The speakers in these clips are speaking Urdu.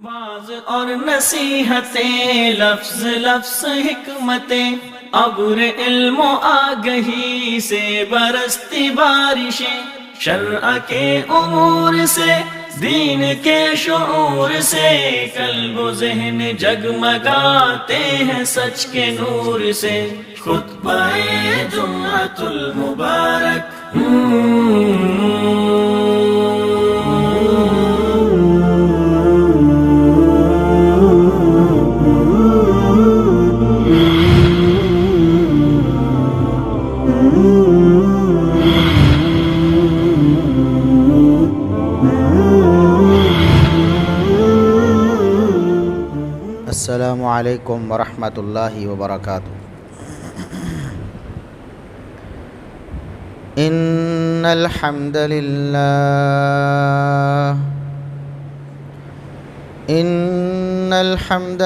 واز اور نصیحتیں، لفظ لفظ حکمتیں، ابر علم و آگہی سے برستی بارشیں، شرع کے امور سے، دین کے شعور سے، قلب و ذہن جگمگاتے ہیں سچ کے نور سے۔ خطبہ جمعۃ المبارک السلام علیکم ورحمۃ اللہ وبرکاتہ۔ ان الحمد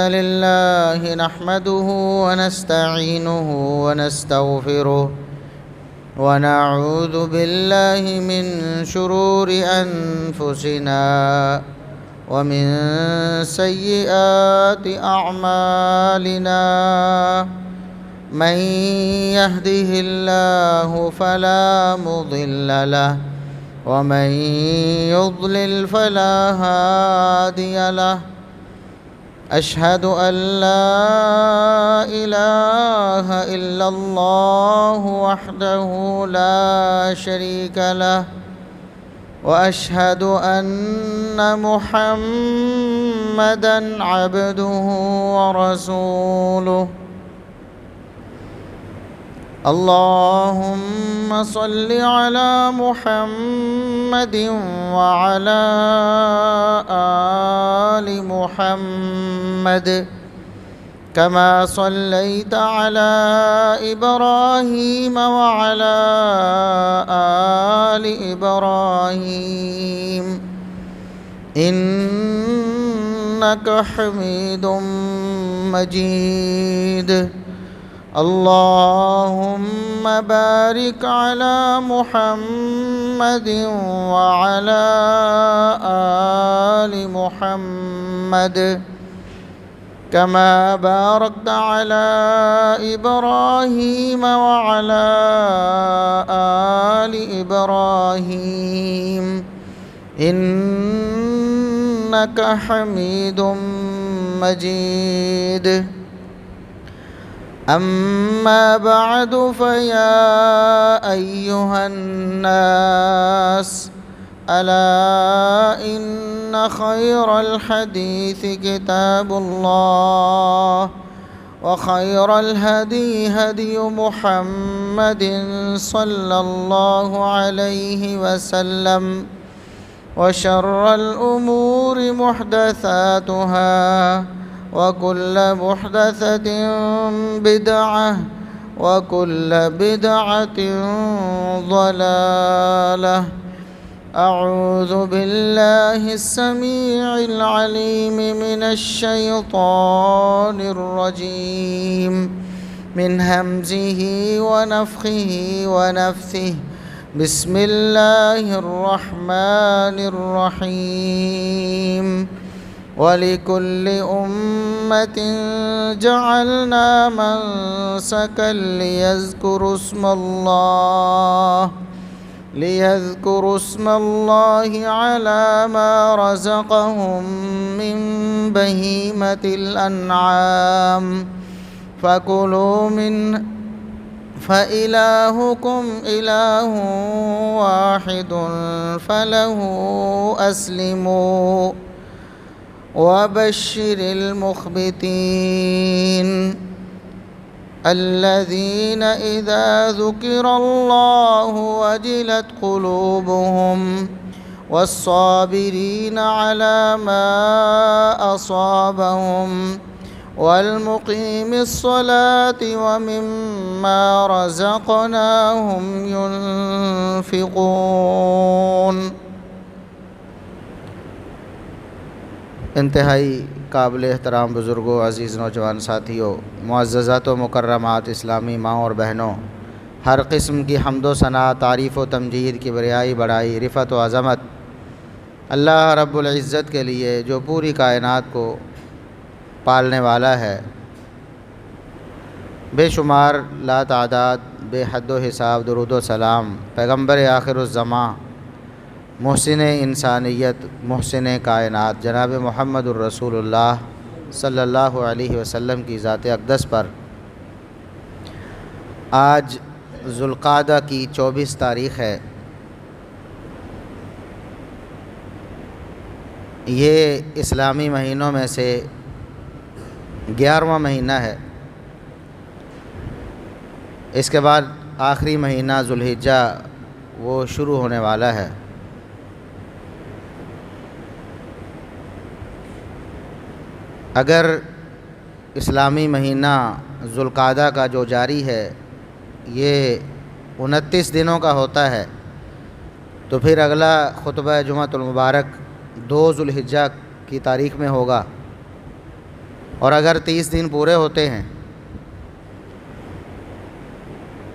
للہ نحمده ونستعینه ونستغفره ونعوذ باللہ من شرور انفسنا ومن سیئات اعمالنا، من يهده الله فلا مضل له ومن يضلل فلا هادي له، اشهد ان لا اله الا الله وحده لا شريك له، واشهد ان محمدا عبده ورسوله۔ اللهم صل على محمد وعلى آل محمد كما صليت على إبراهيم وعلى آل إبراهيم إنك حميد مجيد۔ اللهم بارك على محمد وعلى آل محمد كما باركت على إبراهيم وعلى آل إبراهيم إنك حميد مجيد۔ أما بعد، فيا أيها الناس، ألا إن خير الحديث كتاب الله، وخير الهدي هدي محمد صلى الله عليه وسلم، وشر الأمور محدثاتها، وكل محدثة بدعة، وكل بدعة ضلالة۔ أعوذ بالله السميع العليم من الشيطان الرجيم، من همزه ونفخه ونفثه، بسم الله الرحمن الرحيم۔ وَلِكُلِّ أُمَّةٍ جَعَلْنَا مَنسَكًا لِيَذْكُرُوا اسْمَ اللَّهِ عَلَى مَا رَزَقَهُم مِّن بَهِيمَةِ الْأَنْعَامِ فَكُلُوا مِنْهَا فَإِلَٰهُكُمْ إِلَٰهٌ وَاحِدٌ فَلَهُ أَسْلِمُوا وبشر المخبتين الذين إذا ذكر الله وجلت قلوبهم، والصابرين على ما أصابهم، والمقيم الصلاة ومما رزقناهم ينفقون۔ انتہائی قابل احترام بزرگوں، عزیز نوجوان ساتھیوں، معززات و مکرمات اسلامی ماں اور بہنوں، ہر قسم کی حمد و ثنا، تعریف و تمجید، کبریائی، بڑائی، رفعت و عظمت اللہ رب العزت کے لیے جو پوری کائنات کو پالنے والا ہے، بے شمار لا تعداد بے حد و حساب درود و سلام پیغمبر آخر الزماں، محسن انسانیت، محسن کائنات جناب محمد الرسول اللہ صلی اللہ علیہ وسلم کی ذات اقدس پر آج ذوالقعدہ کی 24 تاریخ ہے۔ یہ اسلامی مہینوں میں سے 11واں مہینہ ہے۔ اس کے بعد آخری مہینہ ذوالحجہ وہ شروع ہونے والا ہے۔ اگر اسلامی مہینہ ذوالقعدہ کا جو جاری ہے یہ 29 دنوں کا ہوتا ہے، تو پھر اگلا خطبہ جمعۃ المبارک 2 ذوالحجہ کی تاریخ میں ہوگا، اور اگر 30 دن پورے ہوتے ہیں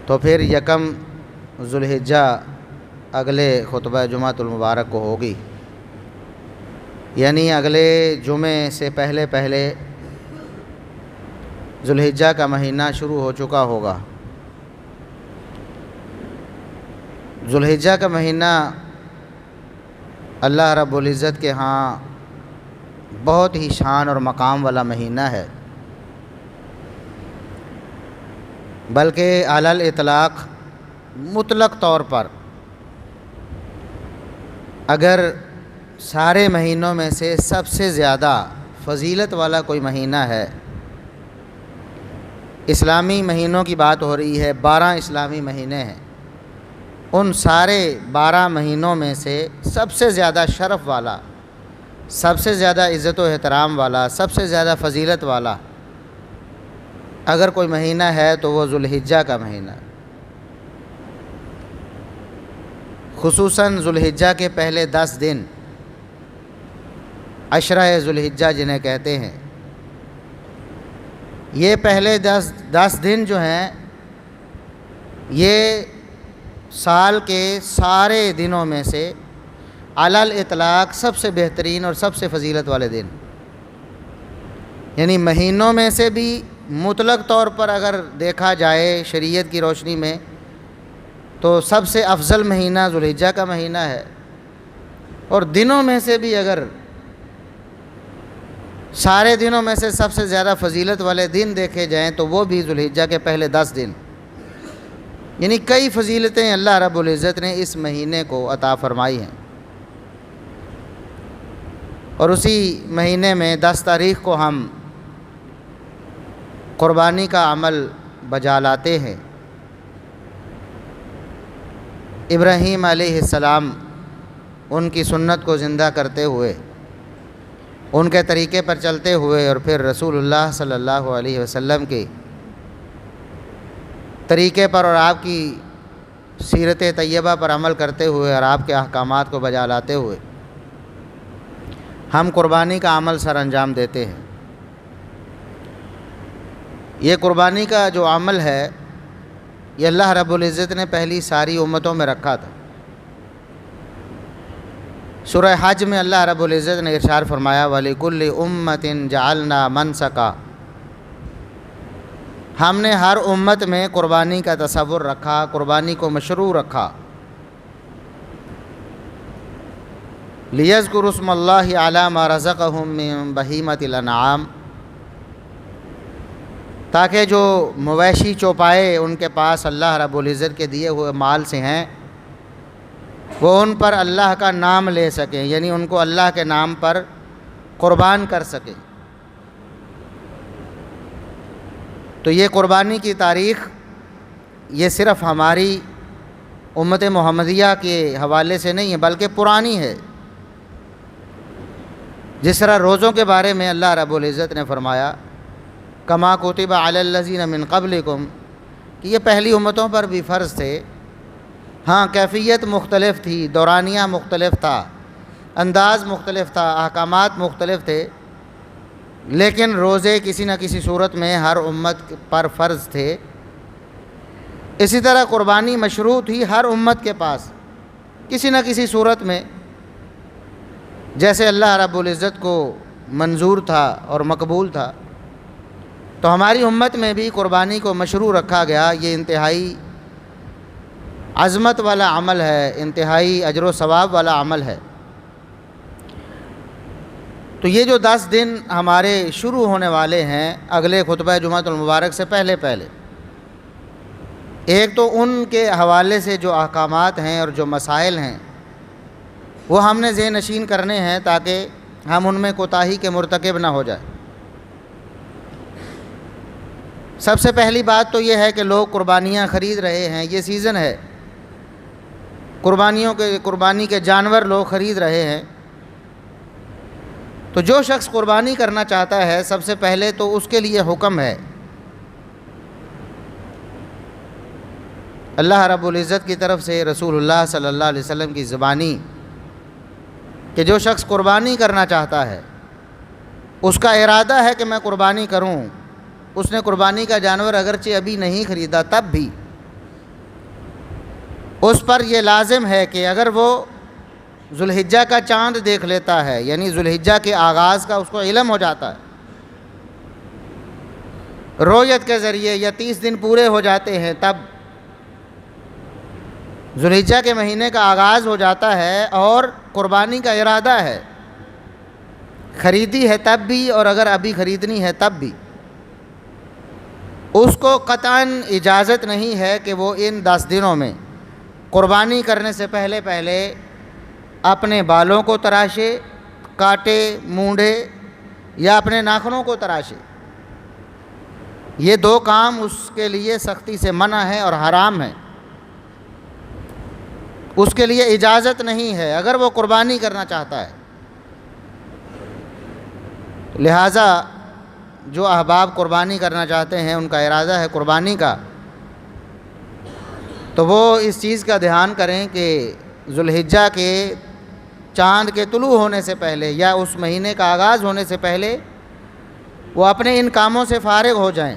تو پھر 1 ذوالحجہ اگلے خطبہ جمعۃ المبارک کو ہوگی، یعنی اگلے جمعے سے پہلے ذوالحجہ کا مہینہ شروع ہو چکا ہوگا۔ ذوالحجہ کا مہینہ اللہ رب العزت کے ہاں بہت ہی شان اور مقام والا مہینہ ہے، بلکہ علی الاطلاق مطلق طور پر اگر سارے مہینوں میں سے سب سے زیادہ فضیلت والا کوئی مہینہ ہے، اسلامی مہینوں کی بات ہو رہی ہے، 12 اسلامی مہینے ہیں، ان سارے 12 مہینوں میں سے سب سے زیادہ شرف والا، سب سے زیادہ عزت و احترام والا، سب سے زیادہ فضیلت والا اگر کوئی مہینہ ہے تو وہ ذوالحجہ کا مہینہ، خصوصاً ذوالحجہ کے پہلے 10 دن، عشرہ ذوالحجہ جنہیں کہتے ہیں، یہ پہلے 10 دن جو ہیں یہ سال کے سارے دنوں میں سے علی الاطلاق سب سے بہترین اور سب سے فضیلت والے دن، یعنی مہینوں میں سے بھی مطلق طور پر اگر دیکھا جائے شریعت کی روشنی میں تو سب سے افضل مہینہ ذوالحجہ کا مہینہ ہے، اور دنوں میں سے بھی اگر سارے دنوں میں سے سب سے زیادہ فضیلت والے دن دیکھے جائیں تو وہ بھی ذوالحجہ کے پہلے 10 دن، یعنی کئی فضیلتیں اللہ رب العزت نے اس مہینے کو عطا فرمائی ہیں۔ اور اسی مہینے میں 10 تاریخ کو ہم قربانی کا عمل بجا لاتے ہیں۔ ابراہیم علیہ السلام ان کی سنت کو زندہ کرتے ہوئے، ان کے طریقے پر چلتے ہوئے، اور پھر رسول اللہ صلی اللہ علیہ وسلم کے طریقے پر اور آپ کی سیرت طیبہ پر عمل کرتے ہوئے اور آپ کے احکامات کو بجا لاتے ہوئے ہم قربانی کا عمل سر انجام دیتے ہیں۔ یہ قربانی کا جو عمل ہے یہ اللہ رب العزت نے پہلی ساری امتوں میں رکھا تھا۔ سورہ حج میں اللہ رب العزت نے ارشاد فرمایا وَلِكُلِّ أُمَّةٍ جَعَلْنَا مَنْسَكًا، ہم نے ہر امت میں قربانی کا تصور رکھا، قربانی کو مشروع رکھا۔ لِيَذْكُرُوا اسْمَ اللَّهِ عَلَى مَا رَزَقَهُم مِّن بَهِيمَةِ الْأَنْعَامِ، تاکہ جو مویشی چوپائے ان کے پاس اللہ رب العزت کے دیے ہوئے مال سے ہیں وہ ان پر اللہ کا نام لے سکیں، یعنی ان کو اللہ کے نام پر قربان کر سکیں۔ تو یہ قربانی کی تاریخ یہ صرف ہماری امت محمدیہ کے حوالے سے نہیں ہے بلکہ پرانی ہے۔ جس طرح روزوں کے بارے میں اللہ رب العزت نے فرمایا کما کتب علی الذین من قبلکم، کہ یہ پہلی امتوں پر بھی فرض تھے، ہاں کیفیت مختلف تھی، دورانیہ مختلف تھا، انداز مختلف تھا، احکامات مختلف تھے، لیکن روزے کسی نہ کسی صورت میں ہر امت پر فرض تھے۔ اسی طرح قربانی مشروع تھی ہر امت کے پاس کسی نہ کسی صورت میں، جیسے اللہ رب العزت کو منظور تھا اور مقبول تھا، تو ہماری امت میں بھی قربانی کو مشروع رکھا گیا۔ یہ انتہائی عظمت والا عمل ہے، انتہائی اجر و ثواب والا عمل ہے۔ تو یہ جو 10 دن ہمارے شروع ہونے والے ہیں اگلے خطبہ جمعۃ المبارک سے پہلے پہلے، ایک تو ان کے حوالے سے جو احکامات ہیں اور جو مسائل ہیں وہ ہم نے ذہن نشین کرنے ہیں تاکہ ہم ان میں کوتاہی کے مرتکب نہ ہو جائے۔ سب سے پہلی بات تو یہ ہے کہ لوگ قربانیاں خرید رہے ہیں، یہ سیزن ہے، قربانی کے جانور لوگ خرید رہے ہیں۔ تو جو شخص قربانی کرنا چاہتا ہے سب سے پہلے تو اس کے لیے حکم ہے، اللہ رب العزت کی طرف سے رسول اللہ صلی اللہ علیہ وسلم کی زبانی، کہ جو شخص قربانی کرنا چاہتا ہے اس کا ارادہ ہے کہ میں قربانی کروں، اس نے قربانی کا جانور اگرچہ ابھی نہیں خریدا تب بھی اس پر یہ لازم ہے کہ اگر وہ ذوالحجہ کا چاند دیکھ لیتا ہے، یعنی ذوالحجہ کے آغاز کا اس کو علم ہو جاتا ہے، رؤیت کے ذریعے یا 30 دن پورے ہو جاتے ہیں، تب ذوالحجہ کے مہینے کا آغاز ہو جاتا ہے اور قربانی کا ارادہ ہے، خریدی ہے تب بھی اور اگر ابھی خریدنی ہے تب بھی، اس کو قطعاً اجازت نہیں ہے کہ وہ ان 10 دنوں میں قربانی کرنے سے پہلے پہلے اپنے بالوں کو تراشے، کاٹے، مونڈے یا اپنے ناخنوں کو تراشے۔ یہ 2 کام اس کے لیے سختی سے منع ہے اور حرام ہے، اس کے لیے اجازت نہیں ہے اگر وہ قربانی کرنا چاہتا ہے۔ لہٰذا جو احباب قربانی کرنا چاہتے ہیں، ان کا ارادہ ہے قربانی کا، تو وہ اس چیز کا دھیان کریں کہ ذوالحجہ کے چاند کے طلوع ہونے سے پہلے یا اس مہینے کا آغاز ہونے سے پہلے وہ اپنے ان کاموں سے فارغ ہو جائیں۔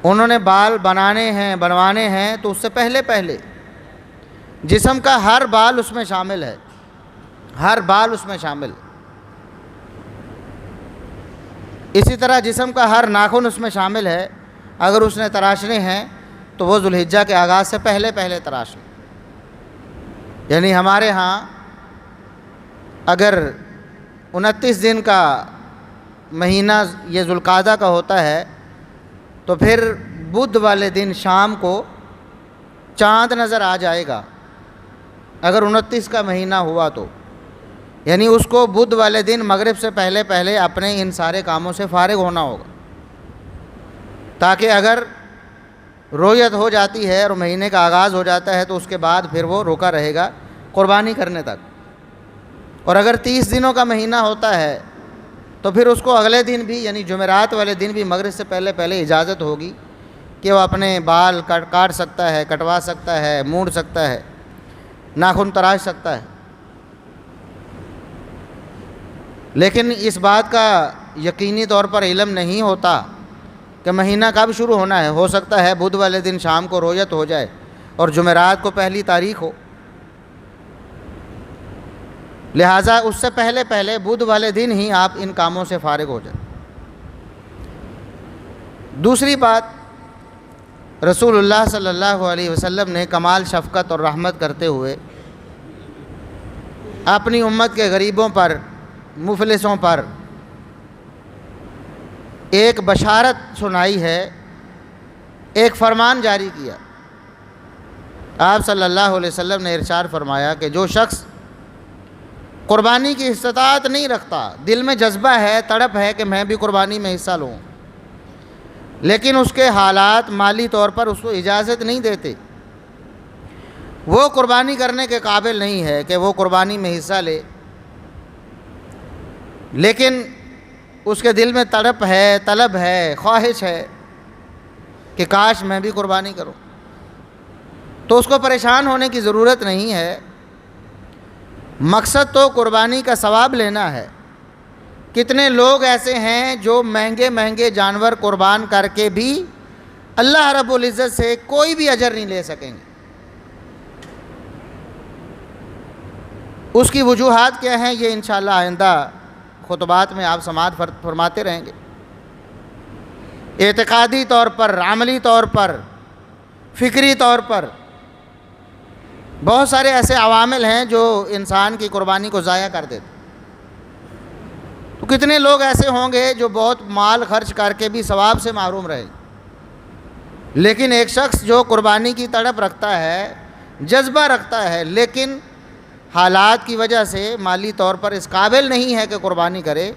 انہوں نے بال بنوانے ہیں تو اس سے پہلے پہلے جسم کا ہر بال اس میں شامل ہے، ہر بال اس میں شامل ہے۔ اسی طرح جسم کا ہر ناخن اس میں شامل ہے، اگر اس نے تراشنے ہیں تو وہ ذوالحجہ کے آغاز سے پہلے پہلے تراش لیں۔ یعنی ہمارے ہاں اگر 29 دن کا مہینہ یہ ذوالقعدہ کا ہوتا ہے تو پھر بدھ والے دن شام کو چاند نظر آ جائے گا، اگر 29 کا مہینہ ہوا تو، یعنی اس کو بدھ والے دن مغرب سے پہلے پہلے اپنے ان سارے کاموں سے فارغ ہونا ہوگا، تاکہ اگر رؤیت ہو جاتی ہے اور مہینے کا آغاز ہو جاتا ہے تو اس کے بعد پھر وہ روکا رہے گا قربانی کرنے تک۔ اور اگر 30 دنوں کا مہینہ ہوتا ہے تو پھر اس کو اگلے دن بھی یعنی جمعرات والے دن بھی مغرب سے پہلے پہلے اجازت ہوگی کہ وہ اپنے بال کاٹ سکتا ہے، کٹوا سکتا ہے، مونڈ سکتا ہے، ناخن تراش سکتا ہے۔ لیکن اس بات کا یقینی طور پر علم نہیں ہوتا کہ مہینہ کب شروع ہونا ہے، ہو سکتا ہے بدھ والے دن شام کو رؤیت ہو جائے اور جمعرات کو پہلی تاریخ ہو، لہٰذا اس سے پہلے پہلے بدھ والے دن ہی آپ ان کاموں سے فارغ ہو جائیں۔ دوسری بات، رسول اللہ صلی اللہ علیہ وسلم نے کمال شفقت اور رحمت کرتے ہوئے اپنی امت کے غریبوں پر، مفلسوں پر ایک بشارت سنائی ہے، ایک فرمان جاری کیا۔ آپ صلی اللہ علیہ وسلم نے ارشاد فرمایا کہ جو شخص قربانی کی استطاعت نہیں رکھتا، دل میں جذبہ ہے، تڑپ ہے کہ میں بھی قربانی میں حصہ لوں، لیکن اس کے حالات مالی طور پر اس کو اجازت نہیں دیتے، وہ قربانی کرنے کے قابل نہیں ہے کہ وہ قربانی میں حصہ لے، لیکن اس کے دل میں تڑپ ہے، طلب ہے، خواہش ہے کہ کاش میں بھی قربانی کروں، تو اس کو پریشان ہونے کی ضرورت نہیں ہے۔ مقصد تو قربانی کا ثواب لینا ہے۔ کتنے لوگ ایسے ہیں جو مہنگے مہنگے جانور قربان کر کے بھی اللہ رب العزت سے کوئی بھی اجر نہیں لے سکیں گے، اس کی وجوہات کیا ہیں یہ انشاءاللہ آئندہ خطبات میں آپ سماعت فرماتے رہیں گے۔ اعتقادی طور پر، عملی طور پر، فکری طور پر بہت سارے ایسے عوامل ہیں جو انسان کی قربانی کو ضائع کر دیتے۔ تو کتنے لوگ ایسے ہوں گے جو بہت مال خرچ کر کے بھی ثواب سے محروم رہے، لیکن ایک شخص جو قربانی کی تڑپ رکھتا ہے، جذبہ رکھتا ہے، لیکن حالات کی وجہ سے مالی طور پر اس قابل نہیں ہے کہ قربانی کرے،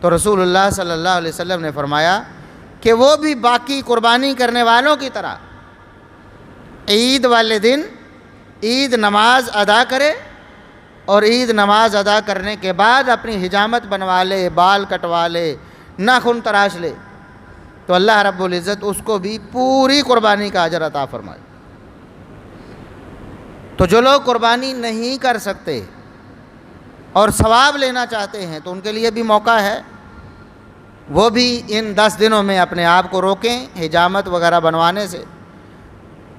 تو رسول اللہ صلی اللہ علیہ وسلم نے فرمایا کہ وہ بھی باقی قربانی کرنے والوں کی طرح عید والے دن عید نماز ادا کرے، اور عید نماز ادا کرنے کے بعد اپنی حجامت بنوا لے، بال کٹوا لے، ناخن تراش لے، تو اللہ رب العزت اس کو بھی پوری قربانی کا اجر عطا فرمائے۔ تو جو لوگ قربانی نہیں کر سکتے اور ثواب لینا چاہتے ہیں تو ان کے لیے بھی موقع ہے، وہ بھی ان 10 دنوں میں اپنے آپ کو روکیں حجامت وغیرہ بنوانے سے،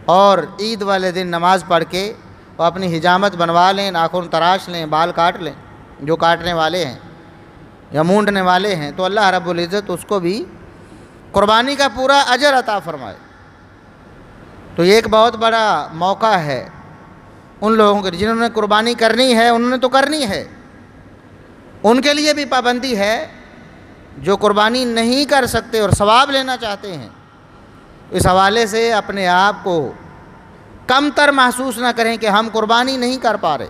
اور عید والے دن نماز پڑھ کے وہ اپنی حجامت بنوا لیں، ناخن تراش لیں، بال کاٹ لیں جو کاٹنے والے ہیں یا مونڈنے والے ہیں، تو اللہ رب العزت اس کو بھی قربانی کا پورا اجر عطا فرمائے۔ تو یہ ایک بہت بڑا موقع ہے ان لوگوں کے جنہوں نے قربانی کرنی ہے، انہوں نے تو کرنی ہے، ان کے لیے بھی پابندی ہے۔ جو قربانی نہیں کر سکتے اور ثواب لینا چاہتے ہیں، اس حوالے سے اپنے آپ کو کم تر محسوس نہ کریں کہ ہم قربانی نہیں کر پا رہے،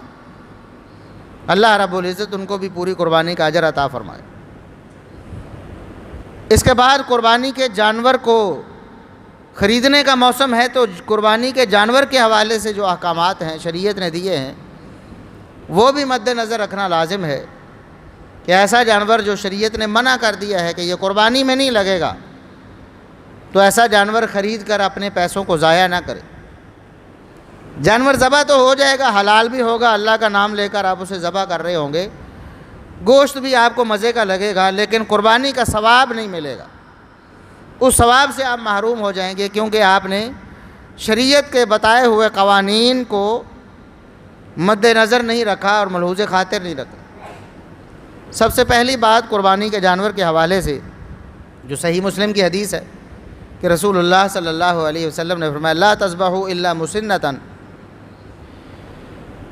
اللہ رب العزت ان کو بھی پوری قربانی کا اجر عطا فرمائے۔ اس کے بعد قربانی کے جانور کو خریدنے کا موسم ہے، تو قربانی کے جانور کے حوالے سے جو احکامات ہیں شریعت نے دیے ہیں وہ بھی مد نظر رکھنا لازم ہے کہ ایسا جانور جو شریعت نے منع کر دیا ہے کہ یہ قربانی میں نہیں لگے گا، تو ایسا جانور خرید کر اپنے پیسوں کو ضائع نہ کرے۔ جانور ذبح تو ہو جائے گا، حلال بھی ہوگا، اللہ کا نام لے کر آپ اسے ذبح کر رہے ہوں گے، گوشت بھی آپ کو مزے کا لگے گا، لیکن قربانی کا ثواب نہیں ملے گا، اس ثواب سے آپ محروم ہو جائیں گے، کیونکہ آپ نے شریعت کے بتائے ہوئے قوانین کو مد نظر نہیں رکھا اور ملحوظ خاطر نہیں رکھا۔ سب سے پہلی بات قربانی کے جانور کے حوالے سے جو صحیح مسلم کی حدیث ہے کہ رسول اللہ صلی اللہ علیہ وسلم نے فرمایا لا تذبحوا الا مسنۃ،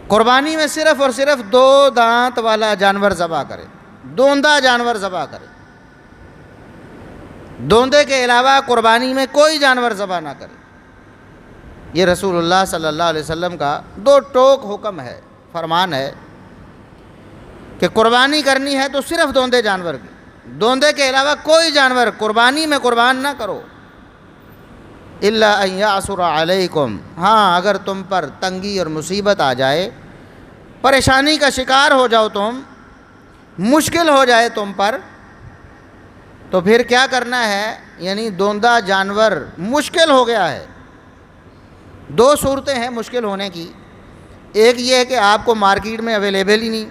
قربانی میں صرف اور صرف 2 دانت والا جانور ذبح کرے، دوندہ جانور ذبح کرے، دوندے کے علاوہ قربانی میں کوئی جانور ذبح نہ کرے۔ یہ رسول اللہ صلی اللہ علیہ وسلم کا 2 ٹوک حکم ہے، فرمان ہے کہ قربانی کرنی ہے تو صرف دوندے جانور کی، دوندے کے علاوہ کوئی جانور قربانی میں قربان نہ کرو۔ الا ان یعثر علیکم، ہاں اگر تم پر تنگی اور مصیبت آ جائے، پریشانی کا شکار ہو جاؤ تم، مشکل ہو جائے تم پر، تو پھر کیا کرنا ہے، یعنی دوندہ جانور مشکل ہو گیا ہے۔ 2 صورتیں ہیں مشکل ہونے کی، ایک یہ ہے کہ آپ کو مارکیٹ میں اویلیبل ہی نہیں،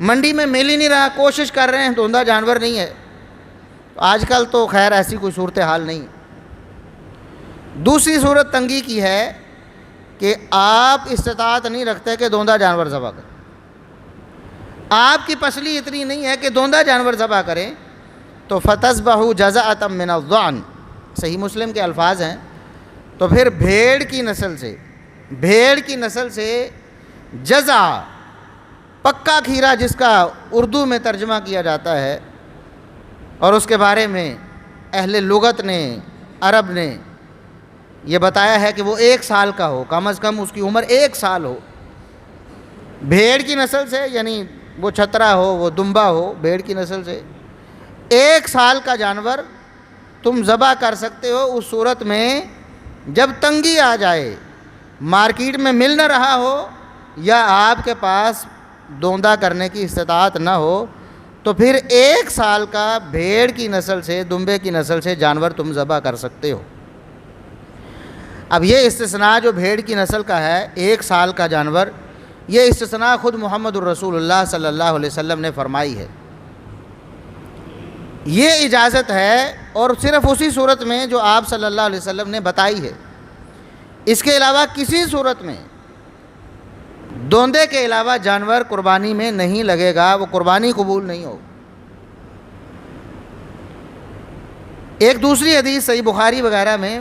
منڈی میں مل ہی نہیں رہا، کوشش کر رہے ہیں دوندہ جانور نہیں ہے، آج کل تو خیر ایسی کوئی صورتحال نہیں۔ دوسری صورت تنگی کی ہے کہ آپ استطاعت نہیں رکھتے کہ دوندہ جانور ذبح کریں، آپ کی پسلی اتنی نہیں ہے کہ دوندہ جانور ذبح کریں، تو فَتَذْبَحُوا جَزَعَةً مِّنَ الضَّأْنِ، صحیح مسلم کے الفاظ ہیں، تو پھر بھیڑ کی نسل سے جزع، پکا کھیرا جس کا اردو میں ترجمہ کیا جاتا ہے، اور اس کے بارے میں اہل لغت نے، عرب نے یہ بتایا ہے کہ وہ 1 سال کا ہو، کم از کم اس کی عمر 1 سال ہو۔ بھیڑ کی نسل سے یعنی وہ چھترا ہو، وہ دمبا ہو، بھیڑ کی نسل سے 1 سال کا جانور تم ذبح کر سکتے ہو، اس صورت میں جب تنگی آ جائے، مارکیٹ میں مل نہ رہا ہو، یا آپ کے پاس دوندہ کرنے کی استطاعت نہ ہو، تو پھر 1 سال کا بھیڑ کی نسل سے، دمبے کی نسل سے جانور تم ذبح کر سکتے ہو۔ اب یہ استثناء جو بھیڑ کی نسل کا ہے، 1 سال کا جانور، یہ استثناء خود محمد الرسول اللہ صلی اللہ علیہ وسلم نے فرمائی ہے، یہ اجازت ہے، اور صرف اسی صورت میں جو آپ صلی اللہ علیہ وسلم نے بتائی ہے۔ اس کے علاوہ کسی صورت میں دوندے کے علاوہ جانور قربانی میں نہیں لگے گا، وہ قربانی قبول نہیں ہوگی۔ ایک دوسری حدیث صحیح بخاری وغیرہ میں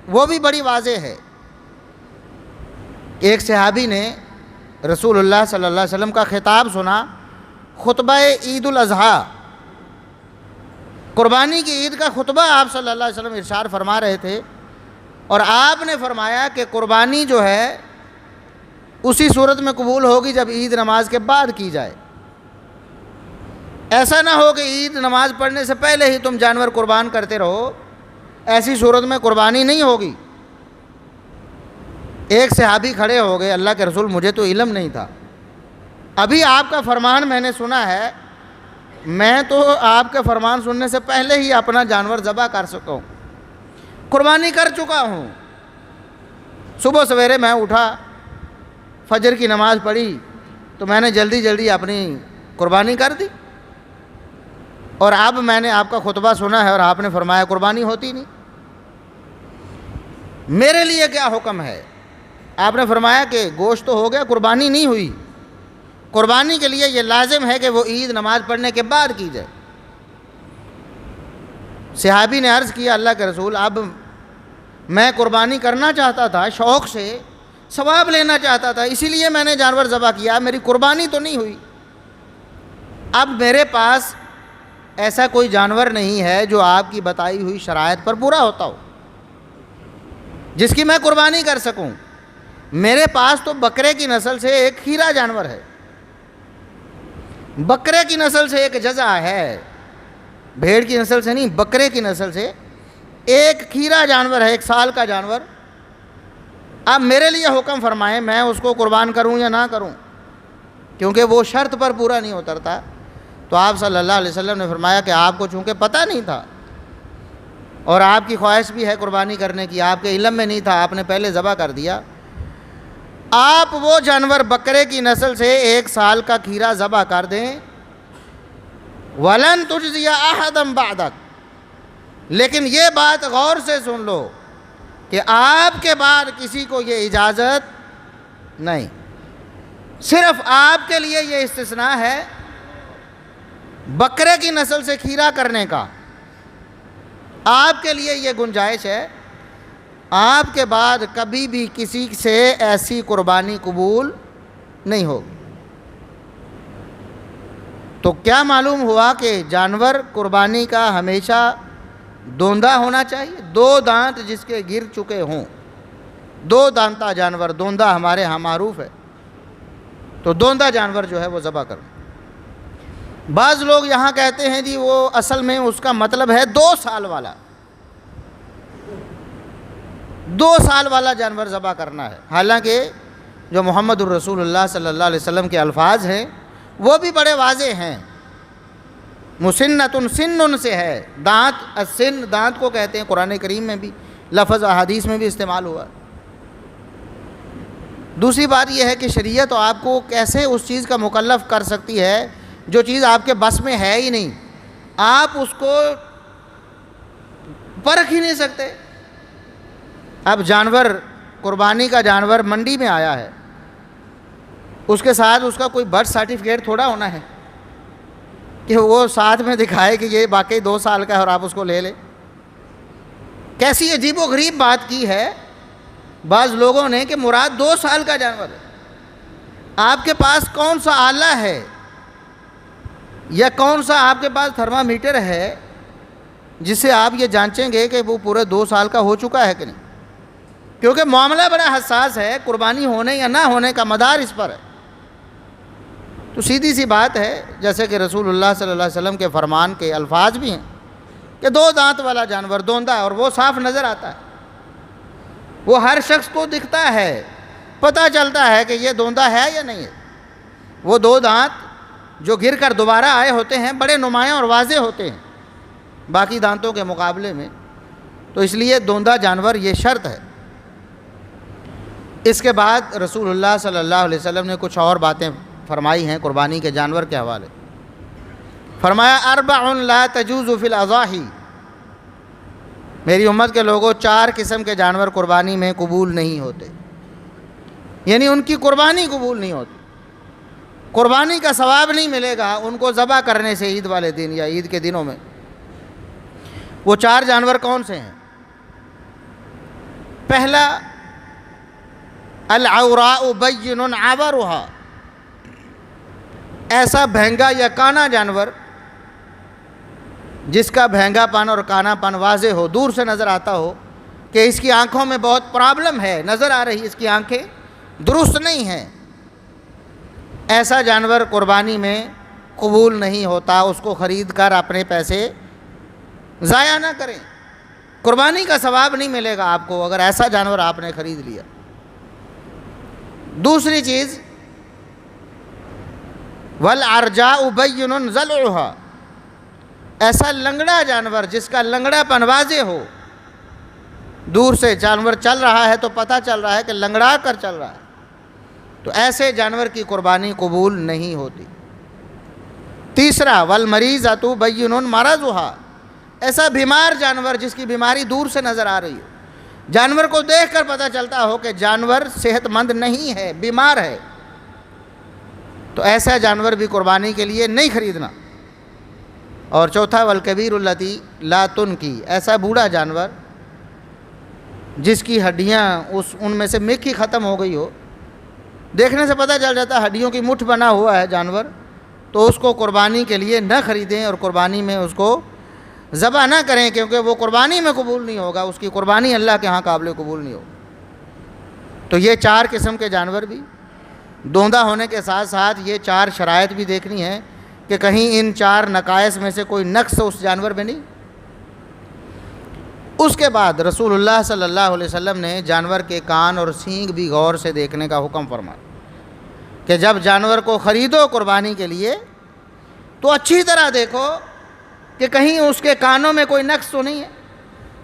وہ بھی بڑی واضح ہے۔ ایک صحابی نے رسول اللہ صلی اللہ علیہ وسلم کا خطاب سنا، خطبہ عید الاضحیٰ، قربانی کی عید کا خطبہ آپ صلی اللہ علیہ وسلم ارشاد فرما رہے تھے، اور آپ نے فرمایا کہ قربانی جو ہے اسی صورت میں قبول ہوگی جب عید نماز کے بعد کی جائے۔ ایسا نہ ہو کہ عید نماز پڑھنے سے پہلے ہی تم جانور قربان کرتے رہو، ایسی صورت میں قربانی نہیں ہوگی۔ ایک صحابی کھڑے ہو گئے، اللہ کے رسول مجھے تو علم نہیں تھا، ابھی آپ کا فرمان میں نے سنا ہے، میں تو آپ کے فرمان سننے سے پہلے ہی اپنا جانور ذبح کر سکا ہوں، قربانی کر چکا ہوں۔ صبح سویرے میں اٹھا، فجر کی نماز پڑھی تو میں نے جلدی جلدی اپنی قربانی کر دی، اور اب میں نے آپ کا خطبہ سنا ہے اور آپ نے فرمایا قربانی ہوتی نہیں، میرے لیے کیا حکم ہے؟ آپ نے فرمایا کہ گوشت تو ہو گیا، قربانی نہیں ہوئی، قربانی کے لیے یہ لازم ہے کہ وہ عید نماز پڑھنے کے بعد کی جائے۔ صحابی نے عرض کیا اللہ کے رسول اب میں قربانی کرنا چاہتا تھا، شوق سے ثواب لینا چاہتا تھا، اسی لیے میں نے جانور ذبح کیا، میری قربانی تو نہیں ہوئی۔ اب میرے پاس ایسا کوئی جانور نہیں ہے جو آپ کی بتائی ہوئی شرائط پر پورا ہوتا ہو، جس کی میں قربانی کر سکوں۔ میرے پاس تو بکرے کی نسل سے ایک کھیرا جانور ہے، بکرے کی نسل سے ایک جزع ہے، بھیڑ کی نسل سے نہیں، بکرے کی نسل سے ایک کھیرا جانور ہے، 1 سال کا جانور۔ اب میرے لیے حکم فرمائیں میں اس کو قربان کروں یا نہ کروں، کیونکہ وہ شرط پر پورا نہیں اترتا۔ تو آپ صلی اللہ علیہ وسلم نے فرمایا کہ آپ کو چونکہ پتہ نہیں تھا اور آپ کی خواہش بھی ہے قربانی کرنے کی، آپ کے علم میں نہیں تھا، آپ نے پہلے ذبح کر دیا، آپ وہ جانور بکرے کی نسل سے 1 سال کا کھیرا ذبح کر دیں۔ وَلَن تُجْزِيَ أَحَدًا بَعْدَكَ، لیکن یہ بات غور سے سن لو کہ آپ کے بعد کسی کو یہ اجازت نہیں، صرف آپ کے لیے یہ استثناء ہے بکرے کی نسل سے کھیرا کرنے کا، آپ کے لیے یہ گنجائش ہے، آپ کے بعد کبھی بھی کسی سے ایسی قربانی قبول نہیں ہوگی۔ تو کیا معلوم ہوا کہ جانور قربانی کا ہمیشہ دوندہ ہونا چاہیے، 2 دانت جس کے گر چکے ہوں، 2 دانتا جانور، دوندہ ہمارے ہاں معروف ہے، تو دوندہ جانور جو ہے وہ ذبح کرنا۔ بعض لوگ یہاں کہتے ہیں جی وہ اصل میں اس کا مطلب ہے 2 سال والا، 2 سال والا جانور ذبح کرنا ہے، حالانکہ جو محمد الرسول اللہ صلی اللہ علیہ وسلم کے الفاظ ہیں وہ بھی بڑے واضح ہیں۔ مسنۃ سن سے ہے، دانت، السن دانت کو کہتے ہیں، قرآن کریم میں بھی لفظ احادیث میں بھی استعمال ہوا۔ دوسری بات یہ ہے کہ شریعت آپ کو کیسے اس چیز کا مکلف کر سکتی ہے جو چیز آپ کے بس میں ہے ہی نہیں، آپ اس کو پرکھ ہی نہیں سکتے۔ اب جانور، قربانی کا جانور منڈی میں آیا ہے، اس کے ساتھ اس کا کوئی برتھ سرٹیفکیٹ تھوڑا ہونا ہے کہ وہ ساتھ میں دکھائے کہ یہ واقعی 2 سال کا ہے اور آپ اس کو لے لیں۔ کیسی عجیب و غریب بات کی ہے بعض لوگوں نے کہ مراد 2 سال کا جانور ہے۔ آپ کے پاس کون سا آلہ ہے یا کون سا آپ کے پاس تھرمامیٹر ہے جس سے آپ یہ جانچیں گے کہ وہ پورے 2 سال کا ہو چکا ہے کہ نہیں؟ کیونکہ معاملہ بڑا حساس ہے، قربانی ہونے یا نہ ہونے کا مدار اس پر ہے۔ تو سیدھی سی بات ہے، جیسے کہ رسول اللہ صلی اللہ علیہ وسلم کے فرمان کے الفاظ بھی ہیں کہ 2 دانت والا جانور دوندہ ہے، اور وہ صاف نظر آتا ہے، وہ ہر شخص کو دکھتا ہے، پتہ چلتا ہے کہ یہ دوندہ ہے یا نہیں ہے۔ وہ 2 دانت جو گر کر دوبارہ آئے ہوتے ہیں بڑے نمایاں اور واضح ہوتے ہیں باقی دانتوں کے مقابلے میں، تو اس لیے دوندہ جانور یہ شرط ہے۔ اس کے بعد رسول اللہ صلی اللہ علیہ وسلم نے کچھ اور باتیں فرمائی ہیں قربانی کے جانور کے حوالے۔ فرمایا 4 لا تجوز فی الاضاحی، میری امت کے لوگوں 4 قسم کے جانور قربانی میں قبول نہیں ہوتے۔ یعنی ان کی قربانی قبول نہیں ہوتی، قربانی کا ثواب نہیں ملے گا ان کو ذبح کرنے سے عید والے دن یا عید کے دنوں میں۔ وہ 4 جانور کون سے ہیں؟ پہلا العوراء بین عورها، ایسا بھینگا یا کانا جانور جس کا بھینگا پن اور کانا پن واضح ہو، دور سے نظر آتا ہو کہ اس کی آنکھوں میں بہت پرابلم ہے، نظر آ رہی اس کی آنکھیں درست نہیں ہیں، ایسا جانور قربانی میں قبول نہیں ہوتا۔ اس کو خرید کر اپنے پیسے ضائع نہ کریں، قربانی کا ثواب نہیں ملے گا آپ کو اگر ایسا جانور آپ نے خرید لیا۔ دوسری چیز والعرجاء بین ضلعها، ایسا لنگڑا جانور جس کا لنگڑا پن واضح ہو، دور سے جانور چل رہا ہے تو پتہ چل رہا ہے کہ لنگڑا کر چل رہا ہے، تو ایسے جانور کی قربانی قبول نہیں ہوتی۔ تیسرا والمریضۃ بین مرضها، ایسا بیمار جانور جس کی بیماری دور سے نظر آ رہی ہو، جانور کو دیکھ کر پتہ چلتا ہو کہ جانور صحت مند نہیں ہے، بیمار ہے، تو ایسا جانور بھی قربانی کے لیے نہیں خریدنا۔ اور چوتھا والکبیر التی لا تنکی، ایسا بوڑھا جانور جس کی ہڈیاں ان میں سے مکھی ختم ہو گئی ہو، دیکھنے سے پتہ چل جاتا ہے ہڈیوں کی مٹھ بنا ہوا ہے جانور، تو اس کو قربانی کے لیے نہ خریدیں اور قربانی میں اس کو ذبح نہ کریں، کیونکہ وہ قربانی میں قبول نہیں ہوگا، اس کی قربانی اللہ کے ہاں قابل قبول نہیں ہوگی۔ تو یہ 4 قسم کے جانور بھی دوندا ہونے کے ساتھ ساتھ یہ 4 شرائط بھی دیکھنی ہے کہ کہیں ان 4 نقائص میں سے کوئی نقص اس جانور میں نہیں۔ اس کے بعد رسول اللہ صلی اللہ علیہ وسلم نے جانور کے کان اور سینگ بھی غور سے دیکھنے کا حکم فرمایا کہ جب جانور کو خریدو قربانی کے لیے تو اچھی طرح دیکھو کہ کہیں اس کے کانوں میں کوئی نقص تو نہیں ہے،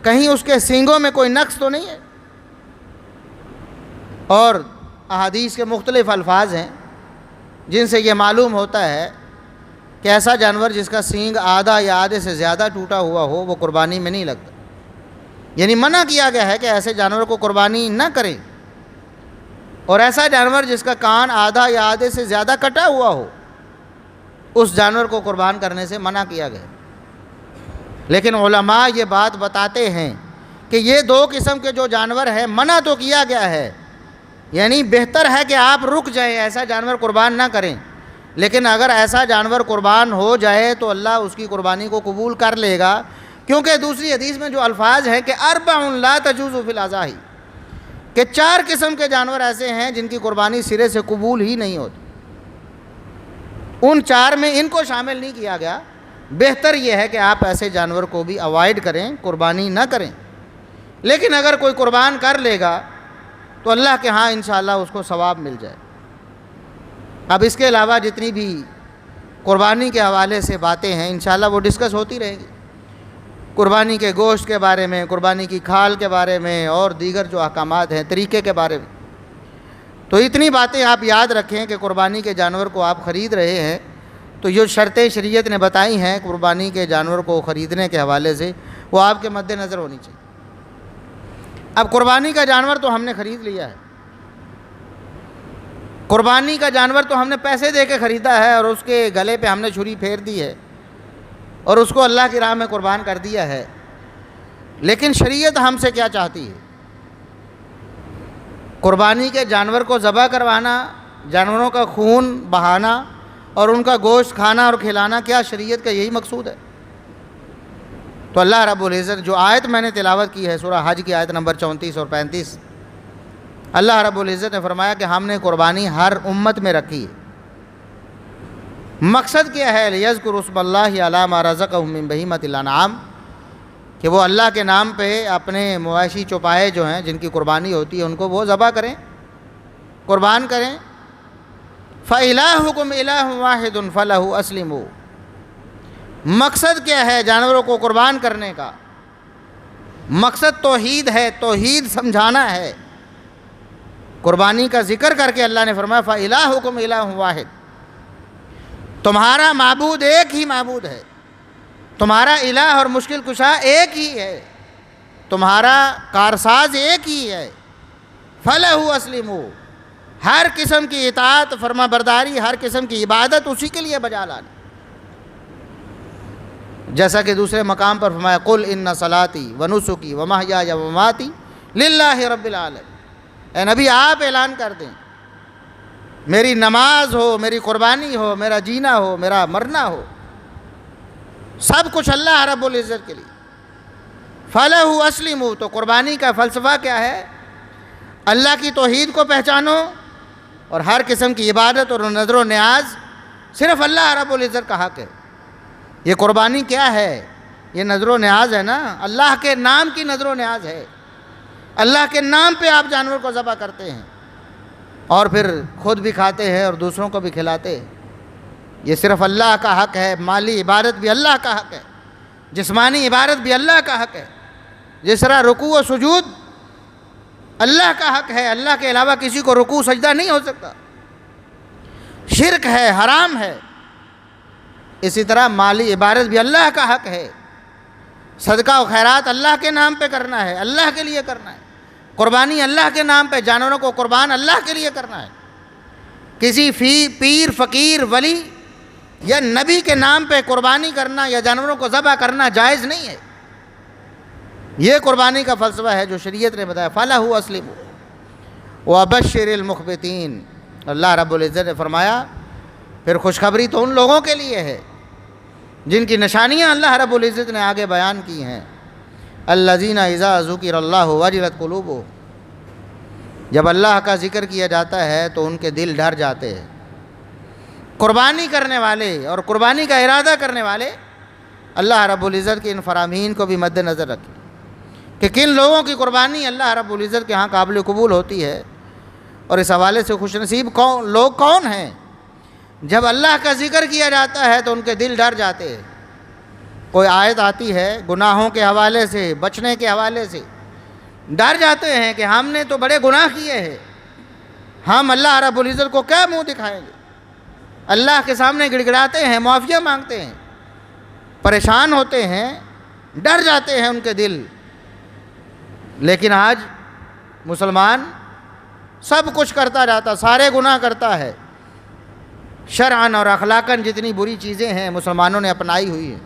کہیں اس کے سینگوں میں کوئی نقص تو نہیں ہے۔ اور احادیث کے مختلف الفاظ ہیں جن سے یہ معلوم ہوتا ہے کہ ایسا جانور جس کا سینگ آدھا یا آدھے سے زیادہ ٹوٹا ہوا ہو وہ قربانی میں نہیں لگتا، یعنی منع کیا گیا ہے کہ ایسے جانور کو قربانی نہ کریں۔ اور ایسا جانور جس کا کان آدھا یا آدھے سے زیادہ کٹا ہوا ہو اس جانور کو قربان کرنے سے منع کیا گیا۔ لیکن علماء یہ بات بتاتے ہیں کہ یہ 2 قسم کے جو جانور ہیں منع تو کیا گیا ہے، یعنی بہتر ہے کہ آپ رک جائیں، ایسا جانور قربان نہ کریں، لیکن اگر ایسا جانور قربان ہو جائے تو اللہ اس کی قربانی کو قبول کر لے گا، کیونکہ دوسری حدیث میں جو الفاظ ہیں کہ 4 لا تجوز فی الاضاحی، کہ 4 قسم کے جانور ایسے ہیں جن کی قربانی سرے سے قبول ہی نہیں ہوتی، ان 4 میں ان کو شامل نہیں کیا گیا۔ بہتر یہ ہے کہ آپ ایسے جانور کو بھی اوائڈ کریں، قربانی نہ کریں، لیکن اگر کوئی قربان کر لے گا تو اللہ کے ہاں انشاءاللہ اس کو ثواب مل جائے۔ اب اس کے علاوہ جتنی بھی قربانی کے حوالے سے باتیں ہیں انشاءاللہ وہ ڈسکس ہوتی رہیں گی، قربانی کے گوشت کے بارے میں، قربانی کی کھال کے بارے میں، اور دیگر جو احکامات ہیں طریقے کے بارے میں۔ تو اتنی باتیں آپ یاد رکھیں کہ قربانی کے جانور کو آپ خرید رہے ہیں تو جو شرطیں شریعت نے بتائی ہیں قربانی کے جانور کو خریدنے کے حوالے سے وہ آپ کے مد نظر ہونی چاہیے۔ اب قربانی کا جانور تو ہم نے خرید لیا ہے، قربانی کا جانور تو ہم نے پیسے دے کے خریدا ہے اور اس کے گلے پہ ہم نے چھری پھیر دی ہے اور اس کو اللہ کی راہ میں قربان کر دیا ہے، لیکن شریعت ہم سے کیا چاہتی ہے؟ قربانی کے جانور کو ذبح کروانا، جانوروں کا خون بہانا اور ان کا گوشت کھانا اور کھلانا، کیا شریعت کا یہی مقصود ہے؟ تو اللہ رب العزت جو آیت میں نے تلاوت کی ہے سورہ حج کی آیت نمبر 34 اور 35، اللہ رب العزت نے فرمایا کہ ہم نے قربانی ہر امت میں رکھی ہے۔ مقصد کیا ہے؟ لِيَذْكُرُوا اسْمَ اللَّهِ عَلَىٰ مَا رَزَقَهُم مِّن بَهِيمَةِ الْأَنْعَامِ، کہ وہ اللہ کے نام پہ اپنے مواشی چوپائے جو ہیں جن کی قربانی ہوتی ہے ان کو وہ ذبح کریں، قربان کریں۔ فَإِلَٰهُكُمْ إِلَٰهٌ وَاحِدٌ فَلَهُ أَسْلِمُوا، مقصد کیا ہے جانوروں کو قربان کرنے کا؟ مقصد توحید ہے، توحید سمجھانا ہے۔ قربانی کا ذکر کر کے اللہ نے فرمایا فَإِلَٰهُكُمْ إِلَٰهٌ وَاحِدٌ، تمہارا معبود ایک ہی معبود ہے، تمہارا الہ اور مشکل کشا ایک ہی ہے، تمہارا کارساز ایک ہی ہے۔ فَلَهُ أَسْلِمُوا، ہر قسم کی اطاعت، فرما برداری، ہر قسم کی عبادت اسی کے لیے بجا لانا. جیسا کہ دوسرے مقام پر فرمایا قل ان صلاتی و نسکی و محیای و مماتی للہ رب العالمین. اے نبی آپ اعلان کر دیں میری نماز ہو، میری قربانی ہو، میرا جینا ہو، میرا مرنا ہو، سب کچھ اللہ رب العزت کے لیے. فَلَهُ أَسْلِمُوا، تو قربانی کا فلسفہ کیا ہے؟ اللہ کی توحید کو پہچانو اور ہر قسم کی عبادت اور نظر و نیاز صرف اللہ رب العزت کا حق ہے. یہ قربانی کیا ہے؟ یہ نظر و نیاز ہے نا، اللہ کے نام کی نظر و نیاز ہے. اللہ کے نام پہ آپ جانور کو ذبح کرتے ہیں اور پھر خود بھی کھاتے ہیں اور دوسروں کو بھی کھلاتے ہیں. یہ صرف اللہ کا حق ہے. مالی عبادت بھی اللہ کا حق ہے، جسمانی عبادت بھی اللہ کا حق ہے. جس طرح رکوع و سجود اللہ کا حق ہے، اللہ کے علاوہ کسی کو رکوع سجدہ نہیں ہو سکتا، شرک ہے، حرام ہے. اسی طرح مالی عبادت بھی اللہ کا حق ہے. صدقہ و خیرات اللہ کے نام پہ کرنا ہے، اللہ کے لیے کرنا ہے. قربانی اللہ کے نام پہ، جانوروں کو قربان اللہ کے لیے کرنا ہے. کسی پیر، فقیر، ولی یا نبی کے نام پہ قربانی کرنا یا جانوروں کو ذبح کرنا جائز نہیں ہے. یہ قربانی کا فلسفہ ہے جو شریعت نے بتایا. فَلَهُ أَسْلِمُوا وَبَشِّرِ الْمُخْبِتِينَ. اللہ رب العزت نے فرمایا پھر خوشخبری تو ان لوگوں کے لیے ہے جن کی نشانیاں اللہ رب العزت نے آگے بیان کی ہیں. الَّذِينَ إِذَا ذُكِرَ اللَّهُ وَجِلَتْ قُلُوبُهُمْ. جب اللہ کا ذکر کیا جاتا ہے تو ان کے دل ڈر جاتے ہیں. قربانی کرنے والے اور قربانی کا ارادہ کرنے والے اللہ رب العزت کے ان فرامین کو بھی مد نظر رکھیں کہ کن لوگوں کی قربانی اللہ رب العزت کے ہاں قابل قبول ہوتی ہے. اور اس حوالے سے خوش نصیب لوگ کون ہیں؟ جب اللہ کا ذکر کیا جاتا ہے تو ان کے دل ڈر جاتے ہیں. کوئی آیت آتی ہے گناہوں کے حوالے سے، بچنے کے حوالے سے، ڈر جاتے ہیں کہ ہم نے تو بڑے گناہ کیے ہیں، ہم اللہ رب العزت کو کیا منہ دکھائیں گے. اللہ کے سامنے گڑگڑاتے ہیں، معافیہ مانگتے ہیں، پریشان ہوتے ہیں، ڈر جاتے ہیں ان کے دل. لیکن آج مسلمان سب کچھ کرتا جاتا، سارے گناہ کرتا ہے. شرعاً اور اخلاقاً جتنی بری چیزیں ہیں مسلمانوں نے اپنائی ہوئی ہیں،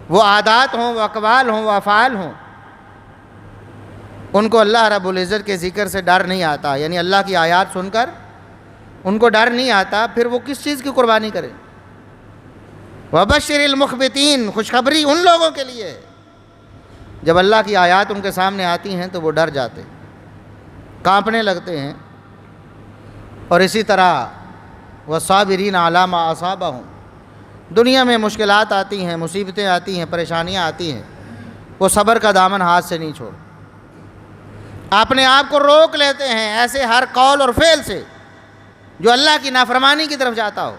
وہ عادات ہوں، وہ اقوال ہوں، وہ افعال ہوں، ان کو اللہ رب العزت کے ذکر سے ڈر نہیں آتا. یعنی اللہ کی آیات سن کر ان کو ڈر نہیں آتا، پھر وہ کس چیز کی قربانی کریں؟ وَبَشِّرِ الْمُخْبِتِينَ. خوشخبری ان لوگوں کے لیے ہے جب اللہ کی آیات ان کے سامنے آتی ہیں تو وہ ڈر جاتے، کانپنے لگتے ہیں. اور اسی طرح وَالصَّابِرِينَ عَلَىٰ مَا أَصَابَهُمْ. دنیا میں مشکلات آتی ہیں، مصیبتیں آتی ہیں، پریشانیاں آتی ہیں، وہ صبر کا دامن ہاتھ سے نہیں چھوڑ، اپنے آپ کو روک لیتے ہیں ایسے ہر قول اور فعل سے جو اللہ کی نافرمانی کی طرف جاتا ہو.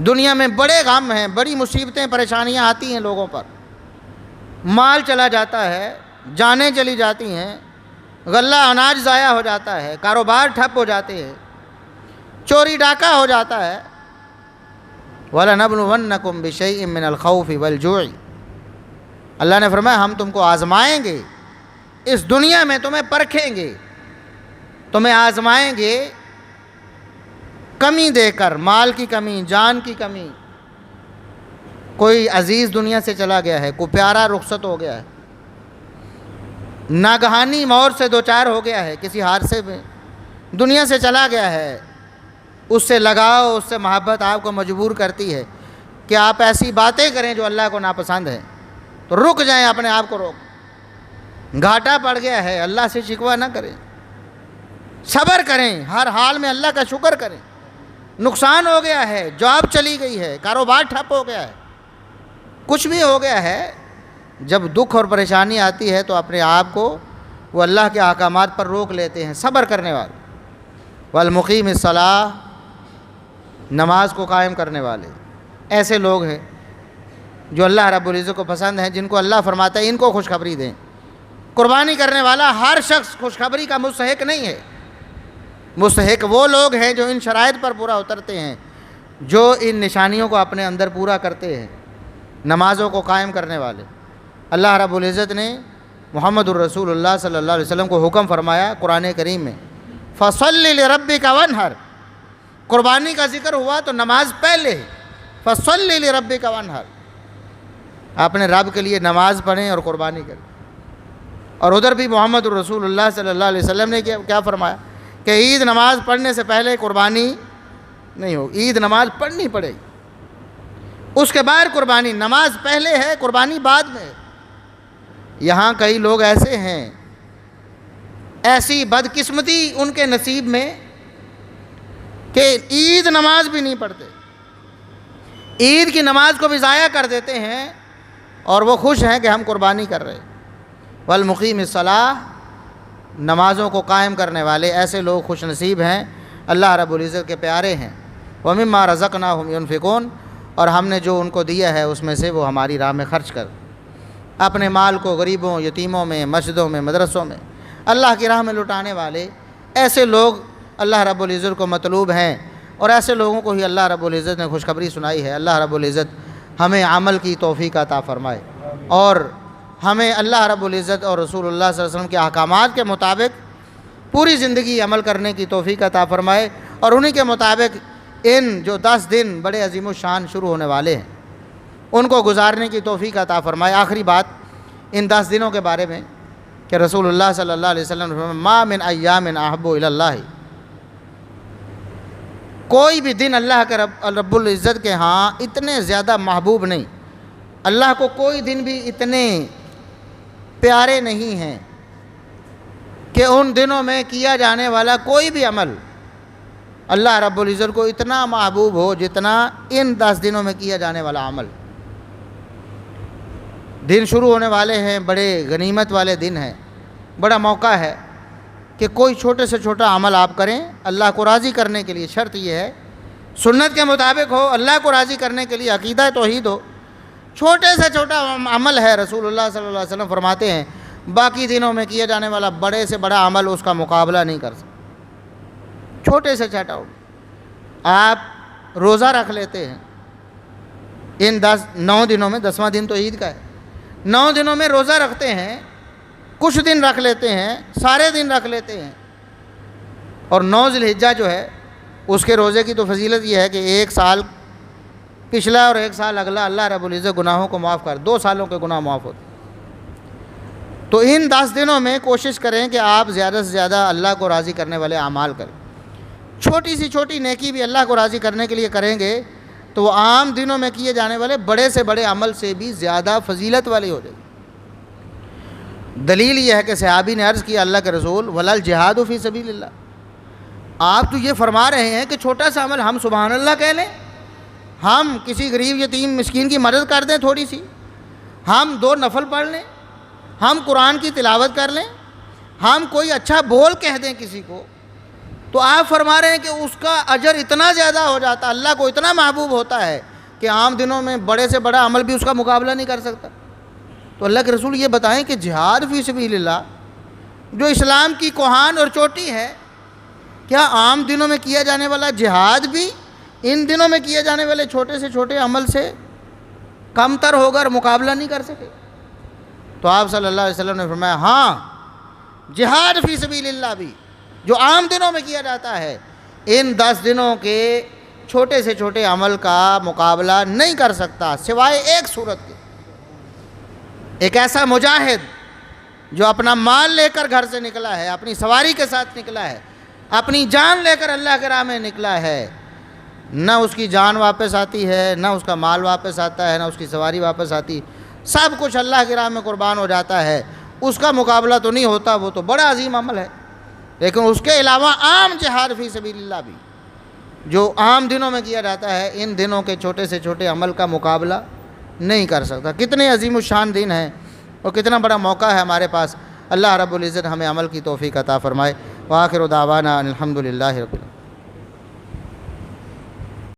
دنیا میں بڑے غم ہیں، بڑی مصیبتیں، پریشانیاں آتی ہیں لوگوں پر، مال چلا جاتا ہے، جانیں چلی جاتی ہیں، غلہ اناج ضائع ہو جاتا ہے، کاروبار ٹھپ ہو جاتے ہیں، چوری ڈاکہ ہو جاتا ہے. وَلَنَبْلُوَنَّكُمْ بِشَيْءٍ مِّنَ الْخَوْفِ وَالْجُوعِ. اللہ نے فرمایا ہم تم کو آزمائیں گے، اس دنیا میں تمہیں پرکھیں گے، تمہیں آزمائیں گے کمی دے کر، مال کی کمی، جان کی کمی. کوئی عزیز دنیا سے چلا گیا ہے، کوئی پیارا رخصت ہو گیا ہے، ناگہانی موت سے دوچار ہو گیا ہے، کسی حادثے میں دنیا سے چلا گیا ہے. اس سے لگاؤ، اس سے محبت آپ کو مجبور کرتی ہے کہ آپ ایسی باتیں کریں جو اللہ کو ناپسند ہیں، تو رک جائیں، اپنے آپ کو روک. گھاٹا پڑ گیا ہے، اللہ سے شکوہ نہ کریں، صبر کریں، ہر حال میں اللہ کا شکر کریں. نقصان ہو گیا ہے، جاب چلی گئی ہے، کاروبار ٹھپ ہو گیا ہے، کچھ بھی ہو گیا ہے، جب دکھ اور پریشانی آتی ہے تو اپنے آپ کو وہ اللہ کے احکامات پر روک لیتے ہیں. صبر کرنے والے. والمقیم الصلاۃ. نماز کو قائم کرنے والے ایسے لوگ ہیں جو اللہ رب العزت کو پسند ہیں، جن کو اللہ فرماتا ہے ان کو خوشخبری دیں. قربانی کرنے والا ہر شخص خوشخبری کا مستحق نہیں ہے. مستحق وہ لوگ ہیں جو ان شرائط پر پورا اترتے ہیں، جو ان نشانیوں کو اپنے اندر پورا کرتے ہیں. نمازوں کو قائم کرنے والے. اللہ رب العزت نے محمد الرسول اللہ صلی اللہ علیہ وسلم کو حکم فرمایا قرآن کریم میں فصلی لربک وانحر، قربانی کا ذکر ہوا تو نماز پہلے ہے، فصلی لربک وانحر، اپنے رب کے لیے نماز پڑھیں اور قربانی کریں۔ اور ادھر بھی محمد الرسول اللہ صلی اللہ علیہ وسلم نے کیا فرمایا کہ عید نماز پڑھنے سے پہلے قربانی نہیں ہو، عید نماز پڑھنی پڑے گی، اس کے بعد قربانی، نماز پہلے ہے قربانی بعد میں ہے۔ یہاں کئی لوگ ایسے ہیں، ایسی بدقسمتی ان کے نصیب میں کہ عید نماز بھی نہیں پڑھتے، عید کی نماز کو بھی ضائع کر دیتے ہیں اور وہ خوش ہیں کہ ہم قربانی کر رہے ہیں۔ والمقیم الصلاۃ، نمازوں کو قائم کرنے والے ایسے لوگ خوش نصیب ہیں، اللہ رب العزت کے پیارے ہیں۔ وَمِمَّا رَزَقْنَاهُمْ يُنْفِقُونَ، اور ہم نے جو ان کو دیا ہے اس میں سے وہ ہماری راہ میں خرچ کر، اپنے مال کو غریبوں، یتیموں میں، مسجدوں میں، مدرسوں میں اللہ کی راہ میں لٹانے والے ایسے لوگ اللہ رب العزت کو مطلوب ہیں، اور ایسے لوگوں کو ہی اللہ رب العزت نے خوشخبری سنائی ہے۔ اللہ رب العزت ہمیں عمل کی توفیق عطا فرمائے، اور ہمیں اللہ رب العزت اور رسول اللہ صلی اللہ علیہ وسلم کے احکامات کے مطابق پوری زندگی عمل کرنے کی توفیق عطا فرمائے، اور انہی کے مطابق ان جو 10 دن بڑے عظیم الشان شروع ہونے والے ہیں ان کو گزارنے کی توفیق عطا فرمائے۔ آخری بات ان 10 دنوں کے بارے میں کہ رسول اللہ صلی اللہ علیہ وسلم نے فرمایا ما من ایام احب الی اللہ، کوئی بھی دن اللہ کے رب العزت کے ہاں اتنے زیادہ محبوب نہیں، اللہ کو کوئی دن بھی اتنے پیارے نہیں ہیں کہ ان دنوں میں کیا جانے والا کوئی بھی عمل اللہ رب العزت کو اتنا محبوب ہو جتنا ان 10 دنوں میں کیا جانے والا عمل۔ دن شروع ہونے والے ہیں، بڑے غنیمت والے دن ہیں، بڑا موقع ہے کہ کوئی چھوٹے سے چھوٹا عمل آپ کریں اللہ کو راضی کرنے کے لیے۔ شرط یہ ہے سنت کے مطابق ہو، اللہ کو راضی کرنے کے لیے، عقیدہ توحید ہو۔ چھوٹے سے چھوٹا عمل ہے، رسول اللہ صلی اللہ علیہ وسلم فرماتے ہیں باقی دنوں میں کیا جانے والا بڑے سے بڑا عمل اس کا مقابلہ نہیں کر سکتا۔ چھوٹے سے چھوٹا آپ روزہ رکھ لیتے ہیں ان 9 دنوں میں، 10واں دن تو عید کا ہے، 9 دنوں میں روزہ رکھتے ہیں، کچھ دن رکھ لیتے ہیں، سارے دن رکھ لیتے ہیں، اور 9 ذی الحجہ جو ہے اس کے روزے کی تو فضیلت یہ ہے کہ 1 سال پچھلا اور 1 سال اگلا اللہ رب العزت گناہوں کو معاف کر، 2 سالوں کے گناہ معاف ہوتے۔ تو ان 10 دنوں میں کوشش کریں کہ آپ زیادہ سے زیادہ اللہ کو راضی کرنے والے اعمال کریں۔ چھوٹی سی چھوٹی نیکی بھی اللہ کو راضی کرنے کے لیے کریں گے تو وہ عام دنوں میں کیے جانے والے بڑے سے بڑے عمل سے بھی زیادہ فضیلت والی ہو جائے گی۔ دلیل یہ ہے کہ صحابی نے عرض کیا اللہ کے رسول وَلَا الْجِهَادُ فِي سَبِيلِ اللَّهِ، آپ تو یہ فرما رہے ہیں کہ چھوٹا سا عمل ہم سبحان اللہ کہہ لیں، ہم کسی غریب یتیم مسکین کی مدد کر دیں تھوڑی سی، ہم 2 نفل پڑھ لیں، ہم قرآن کی تلاوت کر لیں، ہم کوئی اچھا بول کہہ دیں کسی کو، تو آپ فرما رہے ہیں کہ اس کا اجر اتنا زیادہ ہو جاتا، اللہ کو اتنا محبوب ہوتا ہے کہ عام دنوں میں بڑے سے بڑا عمل بھی اس کا مقابلہ نہیں کر سکتا۔ تو اللہ کے رسول یہ بتائیں کہ جہاد فی سبیل اللہ جو اسلام کی کوہان اور چوٹی ہے، کیا عام دنوں میں کیا جانے والا جہاد بھی ان دنوں میں کیے جانے والے چھوٹے سے چھوٹے عمل سے کم تر ہوگا اور مقابلہ نہیں کر سکے؟ تو آپ صلی اللہ علیہ وسلم نے فرمایا ہاں، جہاد فی سبیل اللہ بھی جو عام دنوں میں کیا جاتا ہے ان 10 دنوں کے چھوٹے سے چھوٹے عمل کا مقابلہ نہیں کر سکتا، سوائے ایک صورت کے، ایک ایسا مجاہد جو اپنا مال لے کر گھر سے نکلا ہے، اپنی سواری کے ساتھ نکلا ہے، اپنی جان لے کر اللہ کے راہ میں نکلا ہے، نہ اس کی جان واپس آتی ہے، نہ اس کا مال واپس آتا ہے، نہ اس کی سواری واپس آتی، سب کچھ اللہ کی راہ میں قربان ہو جاتا ہے، اس کا مقابلہ تو نہیں ہوتا، وہ تو بڑا عظیم عمل ہے۔ لیکن اس کے علاوہ عام جہاد فی سبیل اللہ بھی جو عام دنوں میں کیا جاتا ہے ان دنوں کے چھوٹے سے چھوٹے عمل کا مقابلہ نہیں کر سکتا۔ کتنے عظیم الشان دن ہیں اور کتنا بڑا موقع ہے ہمارے پاس، اللہ رب العزت ہمیں عمل کی توفیق عطا فرمائے۔ وآخر دعوانا الحمد للہ رب العالمین۔